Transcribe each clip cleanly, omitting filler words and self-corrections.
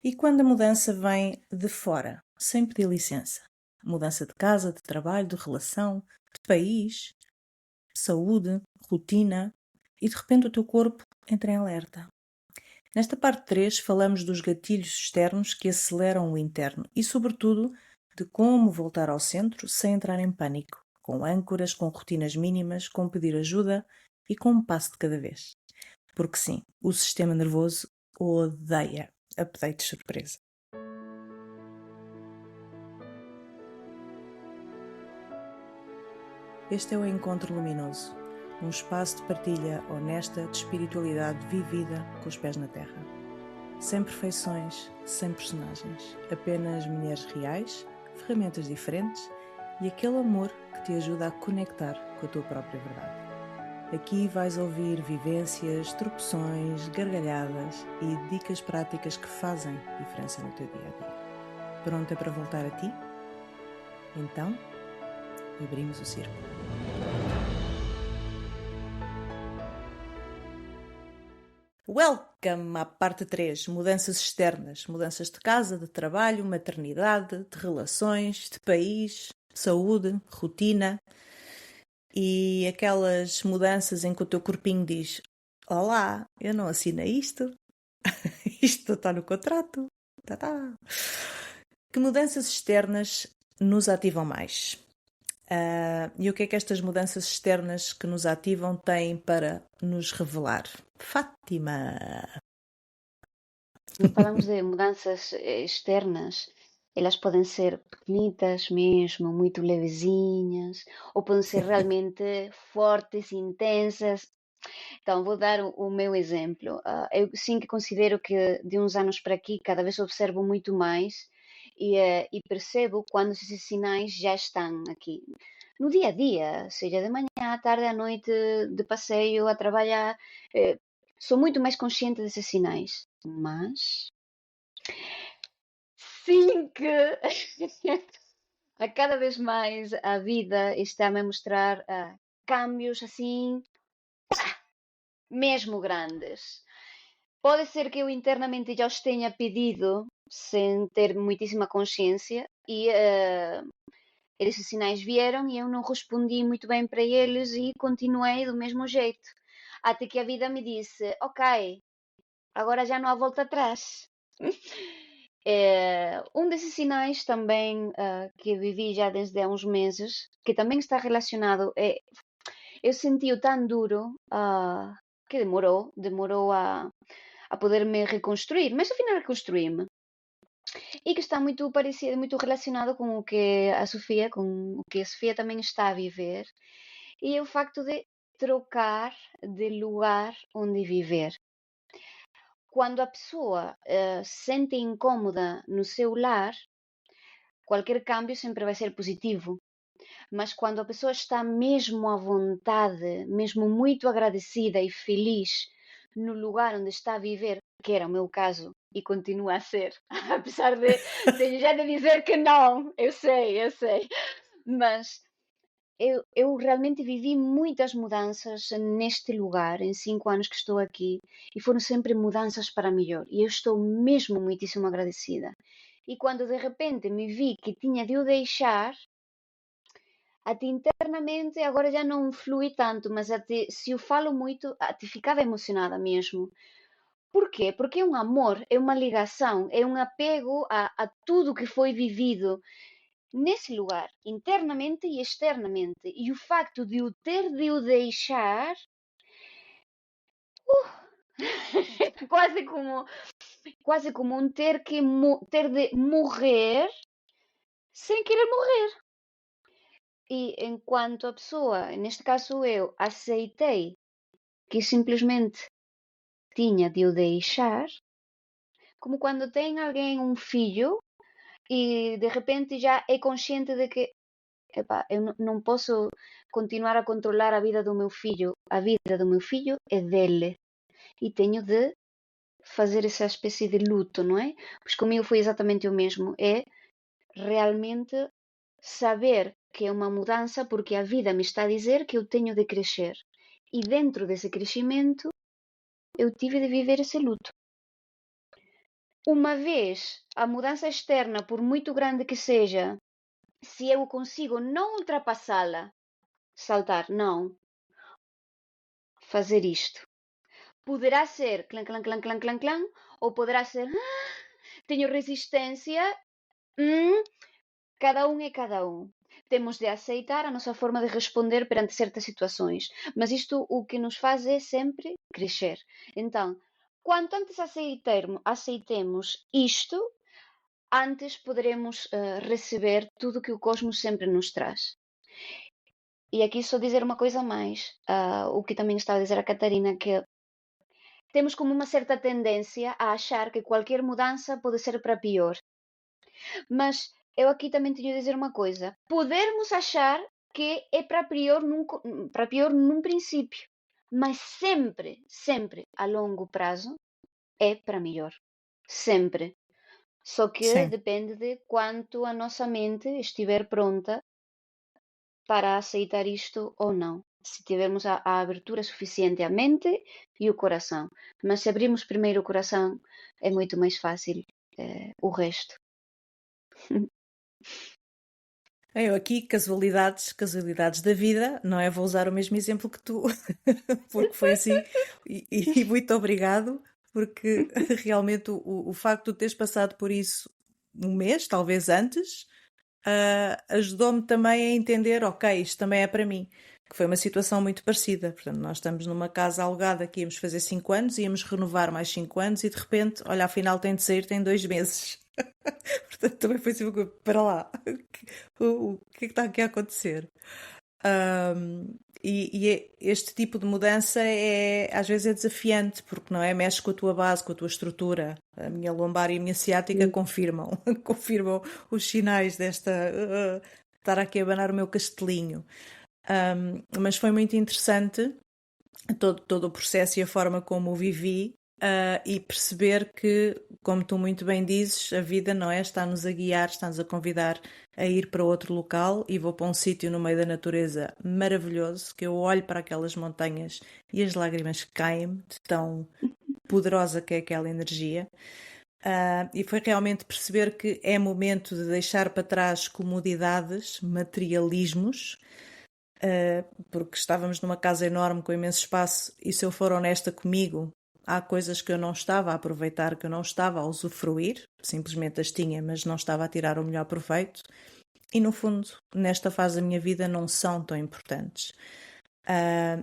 E quando a mudança vem de fora, sem pedir licença? Mudança de casa, de trabalho, de relação, de país, saúde, rotina, e de repente o teu corpo entra em alerta. Nesta parte 3 falamos dos gatilhos externos que aceleram o interno e, sobretudo, de como voltar ao centro sem entrar em pânico, com âncoras, com rotinas mínimas, com pedir ajuda e com um passo de cada vez. Porque sim, o sistema nervoso odeia updates surpresa. Este é o Encontro Luminoso, um espaço de partilha honesta de espiritualidade vivida com os pés na terra. Sem perfeições, sem personagens, apenas mulheres reais, ferramentas diferentes e aquele amor que te ajuda a conectar com a tua própria verdade. Aqui vais ouvir vivências, tropeções, gargalhadas e dicas práticas que fazem diferença no teu dia-a-dia. Pronta para voltar a ti? Então, abrimos o círculo. Welcome à parte 3, mudanças externas, mudanças de casa, de trabalho, maternidade, de relações, de país, saúde, rotina e aquelas mudanças em que o teu corpinho diz: olá, eu não assinei isto, isto está no contrato, tá. Que mudanças externas nos ativam mais? E o que é que estas mudanças externas que nos ativam têm para nos revelar? Fátima! Quando falamos de mudanças externas, elas podem ser pequenitas mesmo, muito levezinhas, ou podem ser realmente fortes, intensas. Então, vou dar o meu exemplo. Eu sim que considero que de uns anos para aqui, cada vez observo muito mais e percebo quando esses sinais já estão aqui. No dia a dia, seja de manhã, à tarde, à noite, de passeio, a trabalhar, sou muito mais consciente desses sinais. Mas sim que a cada vez mais a vida está-me a mostrar câmbios assim, mesmo grandes. Pode ser que eu internamente já os tenha pedido sem ter muitíssima consciência e esses sinais vieram e eu não respondi muito bem para eles e continuei do mesmo jeito. Até que a vida me disse, ok, agora já não há volta atrás. Um desses sinais também que vivi já desde há uns meses, que também está relacionado, eu senti-o tão duro que demorou a poder me reconstruir, mas afinal reconstruí-me. E que está muito parecido, muito relacionado com o que a Sofia, com o que a Sofia também está a viver, e é o facto de trocar de lugar onde viver. Quando a pessoa se sente incômoda no seu lar, qualquer câmbio sempre vai ser positivo. Mas quando a pessoa está mesmo à vontade, mesmo muito agradecida e feliz no lugar onde está a viver, que era o meu caso e continua a ser, apesar de tenho já de dizer que não, eu sei, mas eu realmente vivi muitas mudanças neste lugar, em 5 anos que estou aqui, e foram sempre mudanças para melhor, e eu estou mesmo muitíssimo agradecida. E quando de repente me vi que tinha de o deixar, até internamente agora já não flui tanto, mas até se eu falo muito, até ficava emocionada mesmo. Por quê? Porque é um amor, é uma ligação, é um apego a tudo que foi vivido nesse lugar, internamente e externamente. E o facto de o ter de o deixar, quase como, quase como um ter de morrer sem querer morrer. E enquanto a pessoa, neste caso eu, aceitei que simplesmente tinha de o deixar, como quando tem alguém um filho e de repente já é consciente de que epá, eu não posso continuar a controlar a vida do meu filho. A vida do meu filho é dele e tenho de fazer essa espécie de luto, não é? Pois comigo foi exatamente o mesmo. É realmente saber que é uma mudança porque a vida me está a dizer que eu tenho de crescer. E dentro desse crescimento eu tive de viver esse luto. uma vez a mudança externa, por muito grande que seja, se eu consigo não ultrapassá-la, saltar, não, fazer isto. Poderá ser clã, clã, clã, clã, clã, clã, ou poderá ser tenho resistência, cada um é cada um. Temos de aceitar a nossa forma de responder perante certas situações, mas isto o que nos faz é sempre crescer. Então, quanto antes aceitemos isto, antes poderemos receber tudo que o cosmos sempre nos traz. E aqui só dizer uma coisa mais, o que também estava a dizer a Catarina, que temos como uma certa tendência a achar que qualquer mudança pode ser para pior. Mas eu aqui também tenho a dizer uma coisa. Podermos achar que é para pior num princípio, mas sempre, sempre a longo prazo é para melhor. Sempre. Só que Sim. depende de quanto a nossa mente estiver pronta para aceitar isto ou não. Se tivermos a abertura suficiente à mente e o coração. Mas se abrirmos primeiro o coração, é muito mais fácil o resto. Eu aqui, casualidades da vida, não é? Vou usar o mesmo exemplo que tu, porque foi assim, e muito obrigado, porque realmente o facto de teres passado por isso um mês, talvez antes, ajudou-me também a entender, ok, isto também é para mim, que foi uma situação muito parecida. Portanto, nós estamos numa casa alugada que íamos fazer 5 anos, íamos renovar mais 5 anos e de repente, olha, afinal tem de sair, tem 2 meses. Portanto, também foi assim, para lá, o que é que está aqui a acontecer? Este tipo de mudança às vezes é desafiante, porque não é? Mexe com a tua base, com a tua estrutura. A minha lombar e a minha ciática confirmam, confirmam os sinais desta estar aqui a abanar o meu castelinho. Mas foi muito interessante todo o processo e a forma como o vivi. E perceber que, como tu muito bem dizes, a vida não é? Está-nos a guiar, está-nos a convidar a ir para outro local e vou para um sítio no meio da natureza maravilhoso, que eu olho para aquelas montanhas e as lágrimas caem-me de tão poderosa que é aquela energia. E foi realmente perceber que é momento de deixar para trás comodidades, materialismos, porque estávamos numa casa enorme com imenso espaço e se eu for honesta comigo, há coisas que eu não estava a aproveitar, que eu não estava a usufruir, simplesmente as tinha, mas não estava a tirar o melhor proveito. E no fundo, nesta fase da minha vida, não são tão importantes.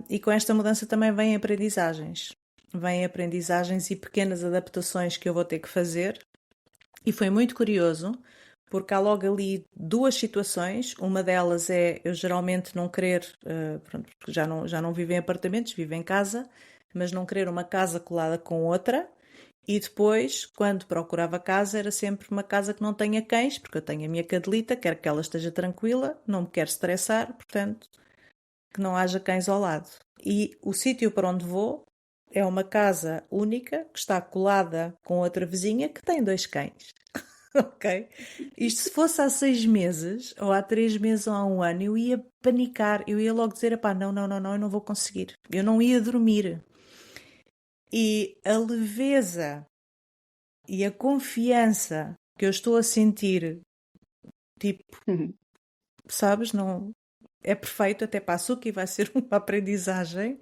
E com esta mudança também vêm aprendizagens. Vêm aprendizagens e pequenas adaptações que eu vou ter que fazer. E foi muito curioso, porque há logo ali duas situações. Uma delas é eu geralmente não querer, pronto, porque já não vivo em apartamentos, vivo em casa, mas não querer uma casa colada com outra. E depois, quando procurava casa, era sempre uma casa que não tenha cães, porque eu tenho a minha cadelita, quero que ela esteja tranquila, não me quero estressar, portanto, que não haja cães ao lado. E o sítio para onde vou é uma casa única, que está colada com outra vizinha que tem 2 cães. Ok? Isto se fosse há 6 meses, ou há 3 meses, ou há um ano, eu ia panicar, eu ia logo dizer, epá, não, não, não, não, eu não vou conseguir. Eu não ia dormir. E a leveza e a confiança que eu estou a sentir, tipo, sabes, não é perfeito, até para a Suki vai ser uma aprendizagem.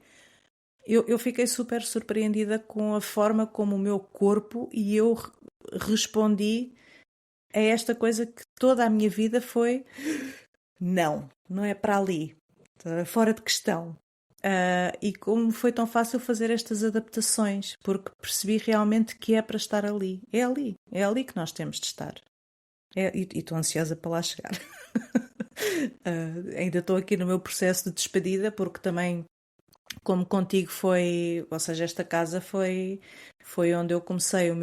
Eu fiquei super surpreendida com a forma como o meu corpo e eu respondi a esta coisa que toda a minha vida foi não, não é para ali, fora de questão. E como foi tão fácil fazer estas adaptações, porque percebi realmente que é para estar ali. É ali que nós temos de estar. E estou ansiosa para lá chegar. Ainda estou aqui no meu processo de despedida, porque também, como contigo foi, ou seja, esta casa foi onde eu comecei o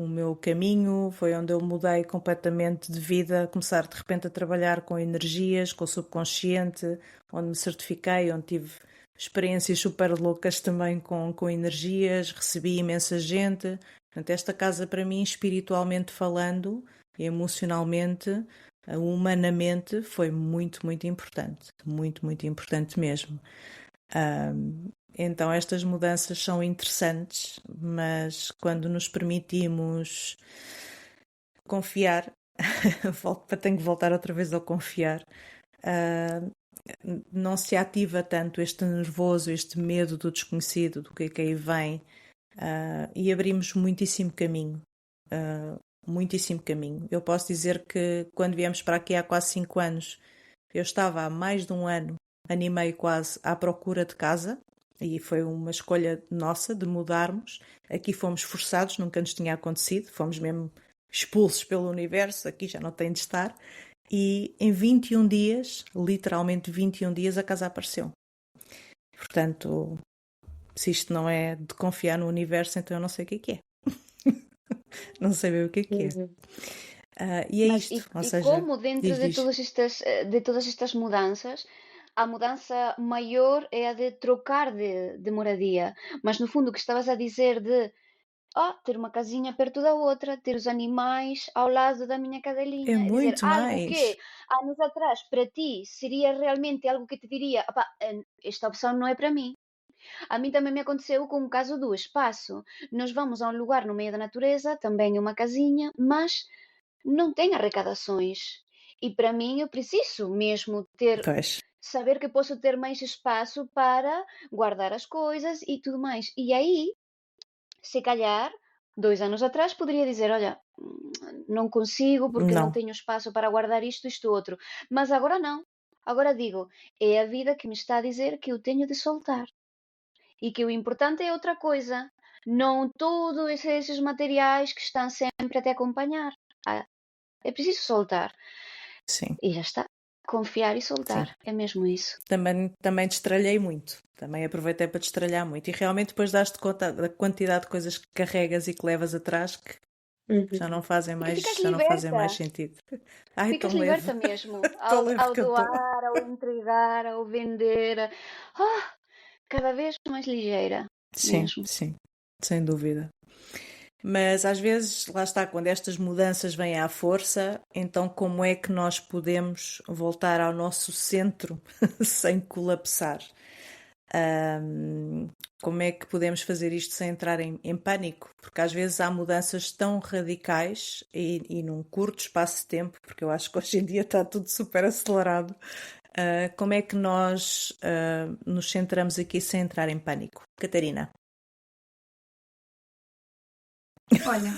meu caminho, foi onde eu mudei completamente de vida, começar de repente a trabalhar com energias, com o subconsciente, onde me certifiquei, onde tive experiências super loucas também com energias, recebi imensa gente. Portanto, esta casa para mim, espiritualmente falando, emocionalmente, humanamente, foi muito, muito importante. Muito, muito importante mesmo. Então estas mudanças são interessantes, mas quando nos permitimos confiar, tenho que voltar outra vez ao confiar, ah, não se ativa tanto este nervoso, este medo do desconhecido, do que aí vem, e abrimos muitíssimo caminho. Muitíssimo caminho. Eu posso dizer que quando viemos para aqui há quase 5 anos, eu estava há mais de um ano, ano e meio quase, à procura de casa, e foi uma escolha nossa de mudarmos. Aqui fomos forçados, nunca nos tinha acontecido, fomos mesmo expulsos pelo universo, aqui já não tem de estar. E em 21 dias, literalmente 21 dias, a casa apareceu. Portanto, se isto não é de confiar no universo, então eu não sei o que é. Não sei bem o que é. Uhum. E é Mas isto, ou e seja, como dentro diz, diz. de todas estas mudanças, a mudança maior é a de trocar de moradia. Mas no fundo o que estavas a dizer de ter uma casinha perto da outra, ter os animais ao lado da minha É cadelinha, é dizer, muito algo que mais. anos atrás para ti seria realmente algo que te diria, "Opá, esta opção não é para mim." A mim também me aconteceu com o caso do espaço. Nós vamos a um lugar no meio da natureza, também é uma casinha, mas não tem arrecadações. E para mim eu preciso mesmo ter, Pois, saber que posso ter mais espaço para guardar as coisas e tudo mais. E aí, se calhar, 2 anos atrás poderia dizer, olha, não consigo porque não não. tenho espaço para guardar isto, isto, outro. Mas agora não. Agora digo, é a vida que me está a dizer que eu tenho de soltar. E que o importante é outra coisa. Não todos esses materiais que estão sempre a te acompanhar. É preciso soltar. Sim, E já está. Confiar e soltar. sim. É mesmo isso. Também destralhei muito. Também aproveitei para destralhar muito. E realmente depois dás-te conta da quantidade de coisas que carregas e que levas atrás que Uhum. E que ficas já não fazem mais liberta. sentido. Ai, Ficas tão leve. liberta mesmo. Tão Ao, leve ao que eu estou. doar, ao entregar, ao vender. Cada vez mais ligeira. Sim, Mesmo. sim, sem dúvida. Mas às vezes, lá está, quando estas mudanças vêm à força, então como é que nós podemos voltar ao nosso centro sem colapsar? Ahm, Como é que podemos fazer isto sem entrar em pânico? Porque às vezes há mudanças tão radicais e num curto espaço de tempo, porque eu acho que hoje em dia está tudo super acelerado. Como é que nós nos centramos aqui sem entrar em pânico? Catarina. Olha,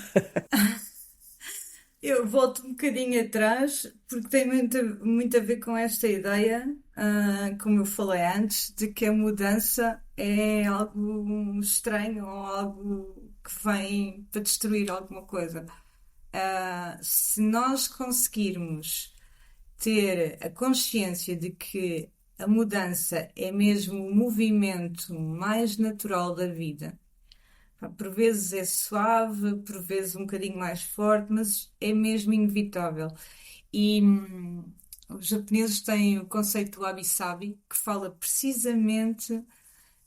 eu volto um bocadinho atrás porque tem muito a ver com esta ideia, como eu falei antes, de que a mudança é algo estranho ou algo que vem para destruir alguma coisa. Se nós conseguirmos ter a consciência de que a mudança é mesmo o movimento mais natural da vida. Pá, por vezes é suave, por vezes um bocadinho mais forte, mas é mesmo inevitável. E os japoneses têm o conceito do wabi-sabi, que fala precisamente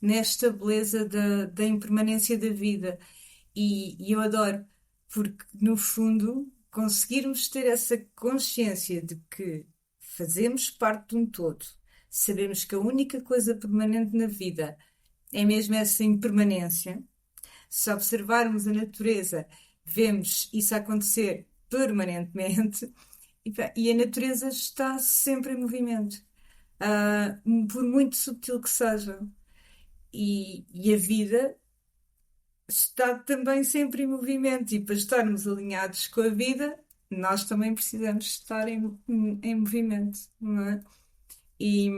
nesta beleza da impermanência da vida. E eu adoro, porque no fundo conseguirmos ter essa consciência de que fazemos parte de um todo, sabemos que a única coisa permanente na vida é mesmo essa impermanência. Se observarmos a natureza, vemos isso acontecer permanentemente e a natureza está sempre em movimento, ah, por muito subtil que seja. E a vida está também sempre em movimento, e para estarmos alinhados com a vida, nós também precisamos estar em movimento, não é? E,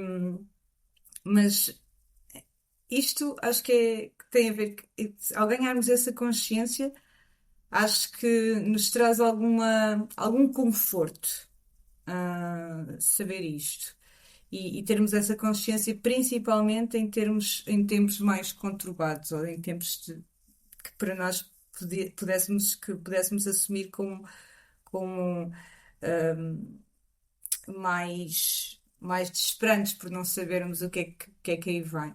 mas isto acho que tem a ver, ao ganharmos essa consciência, acho que nos traz algum conforto, saber isto. E termos essa consciência, principalmente em tempos mais conturbados, ou em tempos que para nós que pudéssemos assumir como mais desesperantes por não sabermos que é que aí vem.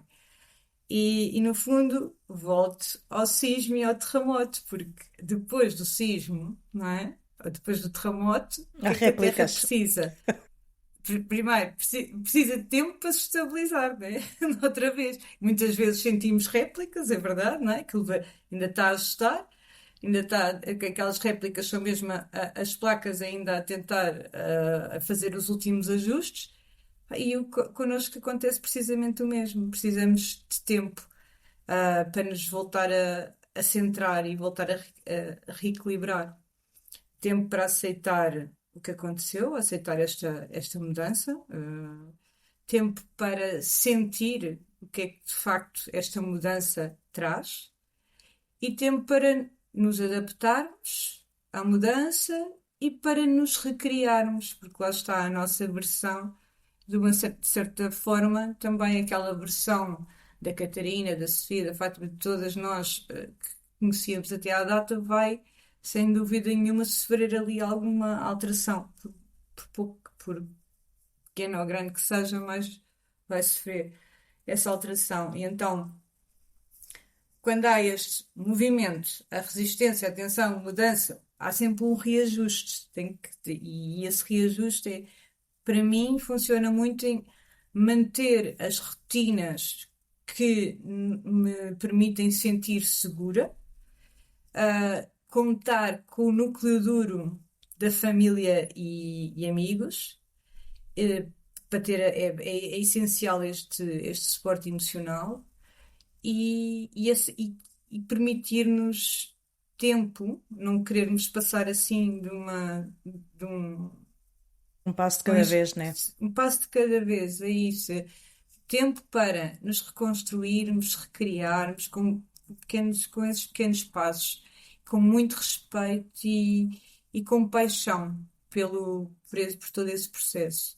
E no fundo, volto ao sismo e ao terremoto, porque depois do sismo, não é? Ou depois do terremoto, o Há que é que a Terra réplicas. precisa? primeiro, precisa de tempo para se estabilizar, né? Outra vez. Muitas vezes sentimos réplicas, é verdade, não é? Que ainda está a ajustar, ainda está, aquelas réplicas são mesmo as placas ainda a tentar a fazer os últimos ajustes. E connosco acontece precisamente o mesmo. Precisamos de tempo para nos voltar a centrar e voltar a reequilibrar. Tempo para aceitar o que aconteceu, aceitar esta mudança, tempo para sentir o que é que de facto esta mudança traz e tempo para nos adaptarmos à mudança e para nos recriarmos, porque lá está a nossa versão, de uma certa forma, também aquela versão da Catarina, da Sofia, da Fátima, de todas nós que conhecíamos até à data, vai, sem dúvida nenhuma, sofrer ali alguma alteração, por pequena ou grande que seja, mas vai sofrer essa alteração. E então, quando há este movimento, a resistência, a tensão, a mudança, há sempre um reajuste. E esse reajuste, para mim, funciona muito em manter as rotinas que me permitem sentir segura, contar com o núcleo duro da família e amigos, para ter, é essencial este suporte emocional e permitir-nos tempo, não querermos passar assim de Um passo de cada vez, né? um passo de cada vez, é isso. Tempo para nos reconstruirmos, recriarmos com esses pequenos passos, com muito respeito e com paixão por todo esse processo.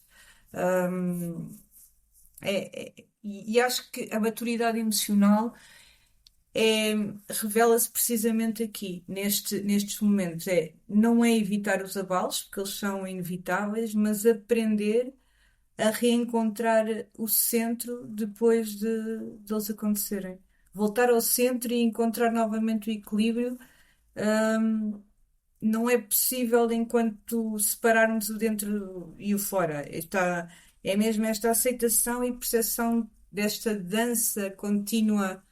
E acho que a maturidade emocional revela-se precisamente aqui, nestes momentos. Não é evitar os abalos, porque eles são inevitáveis, mas aprender a reencontrar o centro depois deles acontecerem. Voltar ao centro e encontrar novamente o equilíbrio. Não é possível enquanto separarmos o dentro e o fora. É mesmo esta aceitação e percepção desta dança contínua,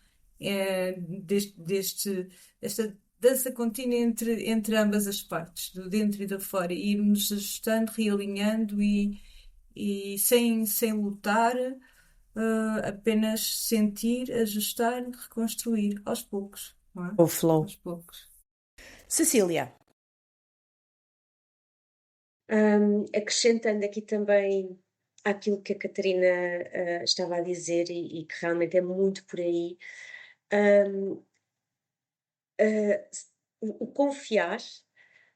esta dança contínua entre ambas as partes, do dentro e do fora, e irmos ajustando, realinhando e sem lutar, apenas sentir, ajustar, reconstruir aos poucos, não é? O flow. Aos poucos. Cecília, Acrescentando aqui também àquilo que a Catarina estava a dizer e que realmente é muito por aí, o confiar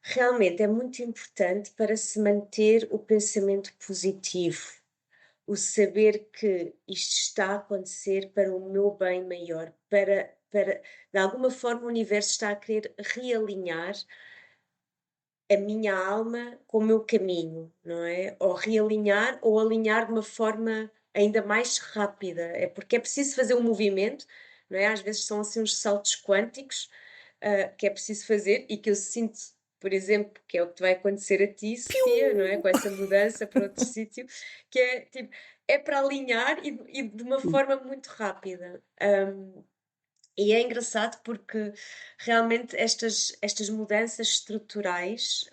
realmente é muito importante para se manter o pensamento positivo, o saber que isto está a acontecer para o meu bem maior, para de alguma forma o universo está a querer realinhar a minha alma com o meu caminho, não é? Ou realinhar ou alinhar de uma forma ainda mais rápida. É porque é preciso fazer um movimento, não é? Às vezes são assim uns saltos quânticos que é preciso fazer e que eu sinto, por exemplo, que é o que vai acontecer a ti, Sofia, não é? Com essa mudança para outro sítio, que é tipo, é para alinhar e de uma forma muito rápida. E é engraçado porque realmente estas mudanças estruturais,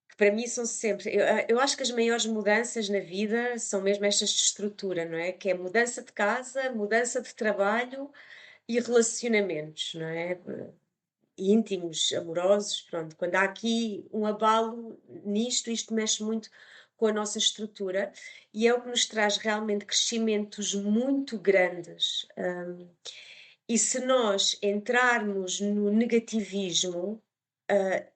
que para mim são sempre. Eu acho que as maiores mudanças na vida são mesmo estas de estrutura, não é? Que é mudança de casa, mudança de trabalho e relacionamentos, não é? Íntimos, amorosos, pronto. Quando há aqui um abalo nisto, isto mexe muito com a nossa estrutura e é o que nos traz realmente crescimentos muito grandes. E se nós entrarmos no negativismo,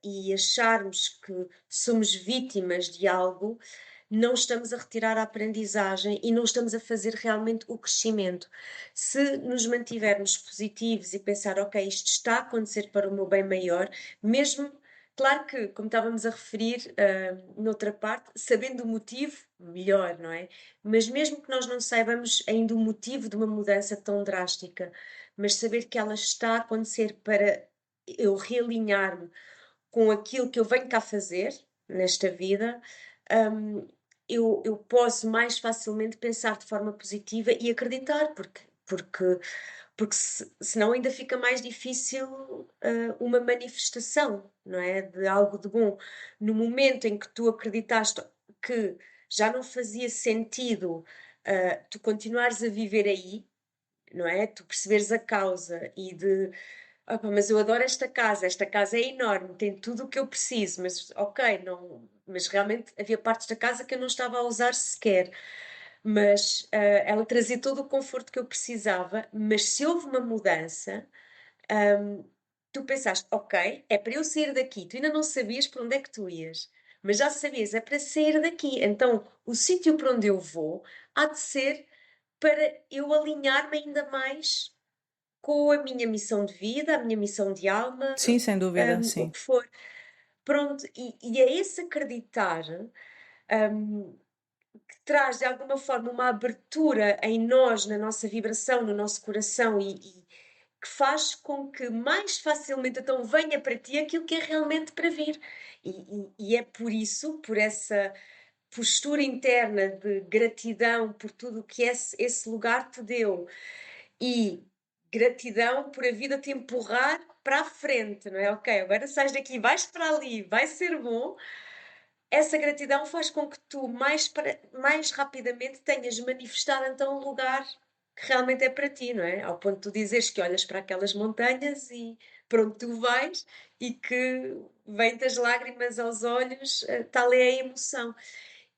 e acharmos que somos vítimas de algo, não estamos a retirar a aprendizagem e não estamos a fazer realmente o crescimento. Se nos mantivermos positivos e pensar, ok, isto está a acontecer para o meu bem maior, mesmo, claro que, como estávamos a referir noutra parte, sabendo o motivo, melhor, não é? Mas mesmo que nós não saibamos ainda o motivo de uma mudança tão drástica, mas saber que ela está a acontecer para eu realinhar-me com aquilo que eu venho cá fazer nesta vida, eu posso mais facilmente pensar de forma positiva e acreditar, porque senão ainda fica mais difícil uma manifestação, não é? De algo de bom. No momento em que tu acreditaste que já não fazia sentido tu continuares a viver aí, não é? Tu perceberes a causa e de opa, mas eu adoro esta casa é enorme, tem tudo o que eu preciso, mas ok, não, mas realmente havia partes da casa que eu não estava a usar sequer. Mas ela trazia todo o conforto que eu precisava, mas se houve uma mudança, tu pensaste, ok, é para eu sair daqui, tu ainda não sabias para onde é que tu ias, mas já sabias, é para sair daqui. Então, o sítio para onde eu vou há de ser para eu alinhar-me ainda mais com a minha missão de vida, a minha missão de alma, Sim, sem dúvida, o sim. que for. Pronto, e é esse acreditar que traz de alguma forma uma abertura em nós, na nossa vibração, no nosso coração e que faz com que mais facilmente então venha para ti aquilo que é realmente para vir. E é por isso, por essa postura interna de gratidão por tudo o que esse lugar te deu e gratidão por a vida te empurrar para a frente, não é? Ok, agora sais daqui, vais para ali, vai ser bom. Essa gratidão faz com que tu mais rapidamente tenhas manifestado então um lugar que realmente é para ti, não é? Ao ponto de tu dizeres que olhas para aquelas montanhas e para onde tu vais e que vem-te as lágrimas aos olhos, tal é a emoção.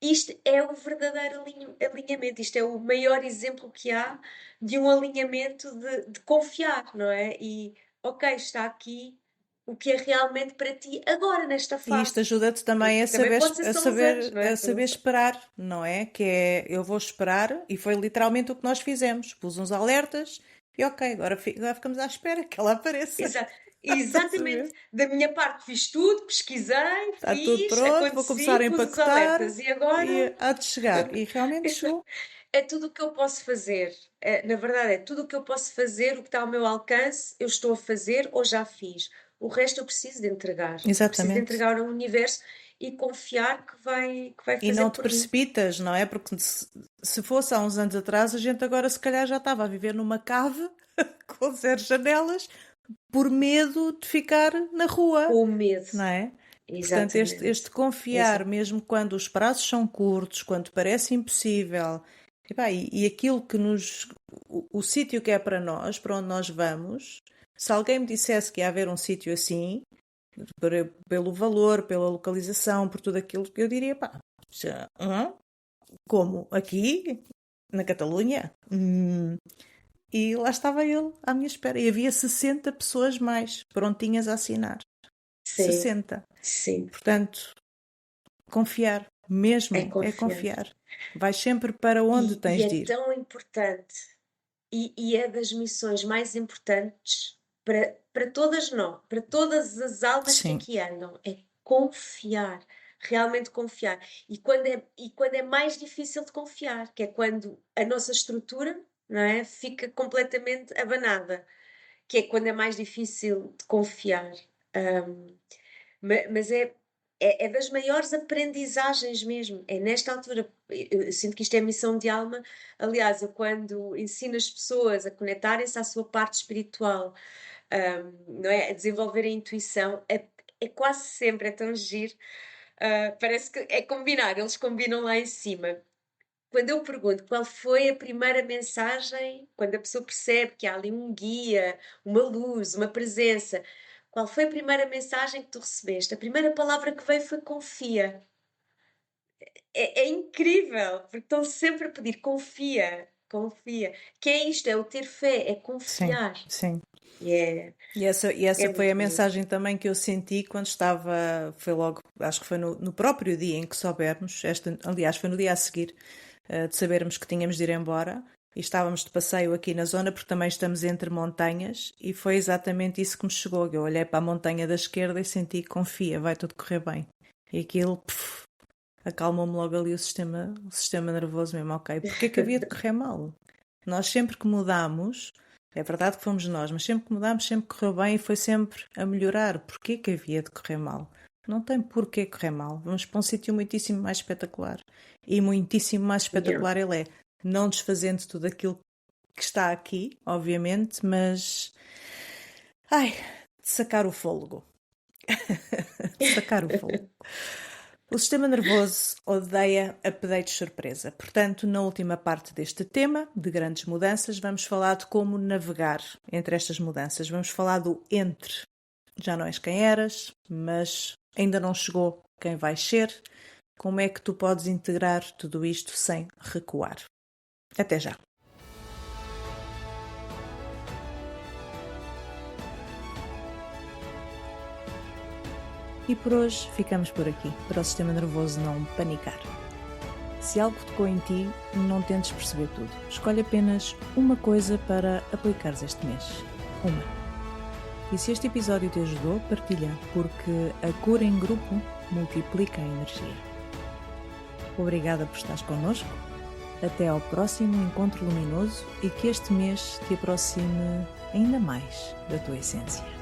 Isto é o verdadeiro alinhamento, isto é o maior exemplo que há de um alinhamento de confiar, não é? E, ok, está aqui o que é realmente para ti agora, nesta E isto fase. ajuda-te também Porque também pode ser a só uns anos, não é? saber esperar, não é? Que é, eu vou esperar, e foi literalmente o que nós fizemos. Pus uns alertas e ok, agora ficamos à espera que ela apareça. Estás a Exatamente. ver? Da minha parte fiz tudo, pesquisei, Está tudo fiz, pronto, vou começar aconteci, a pus os empacotar alertas e agora e há de chegar. E realmente chegou. é tudo o que eu posso fazer. Na verdade, é tudo o que eu posso fazer, o que está ao meu alcance, eu estou a fazer ou já fiz. O resto eu preciso de entregar. Eu preciso de Exatamente. entregar ao universo e confiar que vai E fazer não te por mim. precipitas, não é? Porque se fosse há uns anos atrás, a gente agora se calhar já estava a viver numa cave com zero janelas por medo de ficar na rua, Com o medo. não é? Portanto, este Exatamente. confiar, mesmo quando os prazos são curtos, quando parece impossível, e aquilo que o sítio que é para nós, para onde nós vamos, se alguém me dissesse que ia haver um sítio assim, pelo valor, pela localização, por tudo aquilo, eu diria, pá, como aqui, na Catalunha? E lá estava ele à minha espera. E havia 60 pessoas mais prontinhas a assinar. Sim, 60. sim. Portanto, confiar. Mesmo É é confiar. confiar. Vais sempre para onde tens E de é ir. tão importante e é das missões mais importantes para todas nós, para todas as almas que Sim, aqui andam, é confiar, realmente confiar. E quando é mais difícil de confiar, que é quando a nossa estrutura, não é, fica completamente abanada, que é quando é mais difícil de confiar. Ahm, mas é das maiores aprendizagens mesmo. É nesta altura. Eu sinto que isto é missão de alma. Aliás, eu quando ensino as pessoas a conectarem-se à sua parte espiritual, não é? A desenvolver a intuição, é quase sempre, é tão giro. Parece que é combinar, eles combinam lá em cima. Quando eu pergunto qual foi a primeira mensagem, quando a pessoa percebe que há ali um guia, uma luz, uma presença, qual foi a primeira mensagem que tu recebeste? A primeira palavra que veio foi confia. É incrível, porque estão sempre a pedir confia, confia. Que é isto, é o ter fé, é sim, confiar. sim. E é, E essa é foi a muito lindo. mensagem também que eu senti quando estava, foi logo, acho que foi no próprio dia em que soubermos, aliás, foi no dia a seguir, de sabermos que tínhamos de ir embora, e estávamos de passeio aqui na zona, porque também estamos entre montanhas, e foi exatamente isso que me chegou. Eu olhei para a montanha da esquerda e senti, confia, vai tudo correr bem. E aquilo, acalmou-me logo ali o sistema nervoso mesmo, ok. Porquê que havia de correr mal? Nós sempre que mudamos, é verdade que fomos nós, mas sempre que mudámos, sempre correu bem e foi sempre a melhorar. Porquê que havia de correr mal? Não tem porquê correr mal. Vamos para um sítio muitíssimo mais espetacular. E muitíssimo mais espetacular ele é. Não desfazendo tudo aquilo que está aqui, obviamente, mas... Ai, de sacar o fôlego. De sacar o fôlego. O sistema nervoso odeia updates surpresa. Portanto, na última parte deste tema, de grandes mudanças, vamos falar de como navegar entre estas mudanças. Vamos falar do entre. Já não és quem eras, mas ainda não chegou quem vais ser. Como é que tu podes integrar tudo isto sem recuar? Até já! E por hoje ficamos por aqui, para o sistema nervoso não panicar. Se algo tocou em ti, não tentes perceber tudo. Escolhe apenas uma coisa para aplicares este mês. Uma. E se este episódio te ajudou, partilha, porque a cura em grupo multiplica a energia. Obrigada por estares connosco. Até ao próximo encontro luminoso e que este mês te aproxime ainda mais da tua essência.